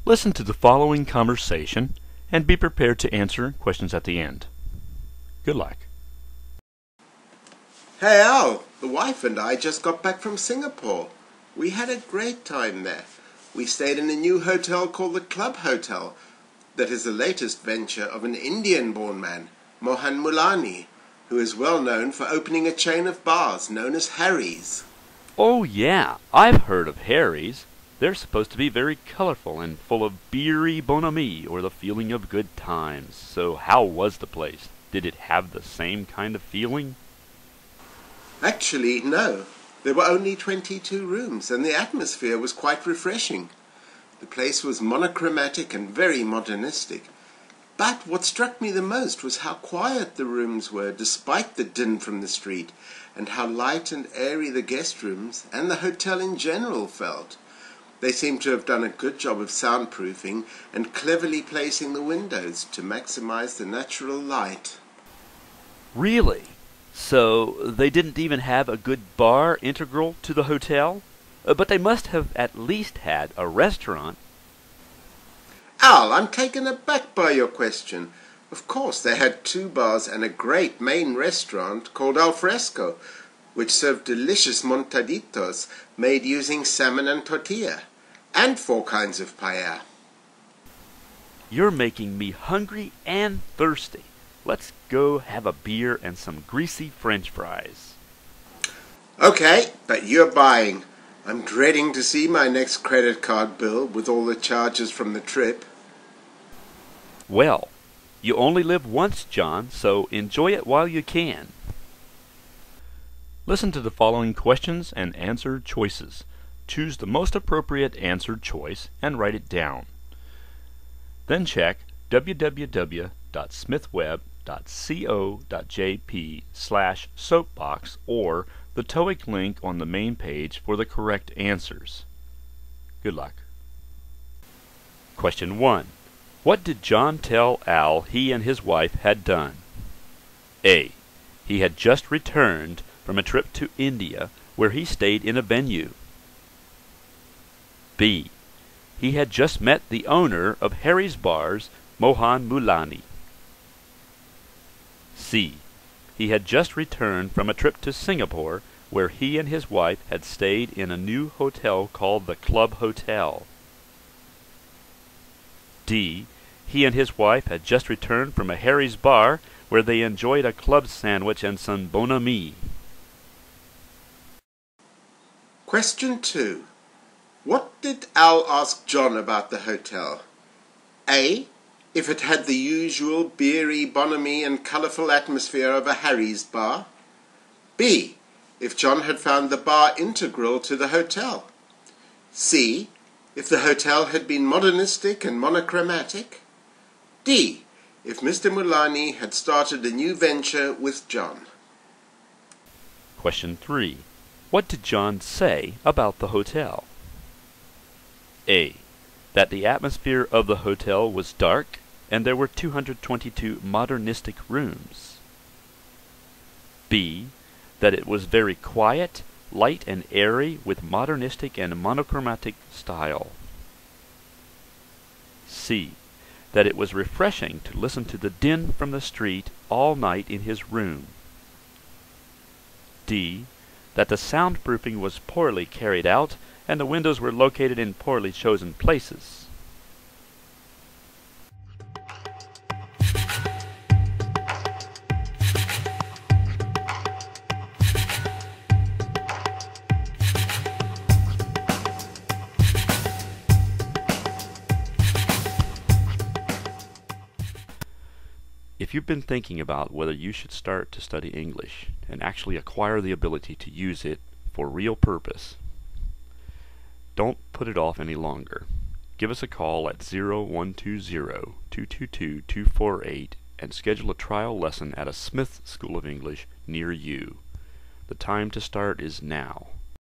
Listen to the following conversation and be prepared to answer questions at the end. Good luck. Hey Al, the wife and I just got back from Singapore. We had a great time there. We stayed in a new hotel called the Club Hotel that is the latest venture of an Indian-born man, Mohan Mulani, who is well known for opening a chain of bars known as Harry's. Oh yeah, I've heard of Harry's. They're supposed to be very colorful and full of beery bonhomie, or the feeling of good times. So how was the place? Did it have the same kind of feeling? Actually, no. There were only 22 rooms, and the atmosphere was quite refreshing. The place was monochromatic and very modernistic. But what struck me the most was how quiet the rooms were, despite the din from the street, and how light and airy the guest rooms and the hotel in general felt. They seem to have done a good job of soundproofing and cleverly placing the windows to maximize the natural light. Really? So they didn't even have a good bar integral to the hotel? But they must have at least had a restaurant. Al, I'm taken aback by your question. Of course, they had 2 bars and a great main restaurant called Al Fresco, which served delicious montaditos made using salmon and tortilla, and 4 kinds of paella. You're making me hungry and thirsty. Let's go have a beer and some greasy French fries. Okay, but you're buying. I'm dreading to see my next credit card bill with all the charges from the trip. Well, you only live once, John, so enjoy it while you can. Listen to the following questions and answer choices. Choose the most appropriate answered choice and write it down. Then check www.smithweb.co.jp/soapbox or the TOEIC link on the main page for the correct answers. Good luck. Question 1. What did John tell Al he and his wife had done? A. He had just returned from a trip to India where he stayed in a venue. B. He had just met the owner of Harry's Bars, Mohan Mulani. C. He had just returned from a trip to Singapore where he and his wife had stayed in a new hotel called the Club Hotel. D. He and his wife had just returned from a Harry's Bar where they enjoyed a club sandwich and some bonhomie. Question 2. What did Al ask John about the hotel? A. If it had the usual beery bonhomie and colourful atmosphere of a Harry's bar. B. If John had found the bar integral to the hotel. C. If the hotel had been modernistic and monochromatic. D. If Mr. Mulani had started a new venture with John. Question 3. What did John say about the hotel? A. That the atmosphere of the hotel was dark and there were 222 modernistic rooms. B. That it was very quiet, light and airy with modernistic and monochromatic style. C. That it was refreshing to listen to the din from the street all night in his room. D. That the soundproofing was poorly carried out and the windows were located in poorly chosen places. If you've been thinking about whether you should start to study English and actually acquire the ability to use it for real purpose, don't put it off any longer. Give us a call at 0120-222-248 and schedule a trial lesson at a Smith School of English near you. The time to start is now.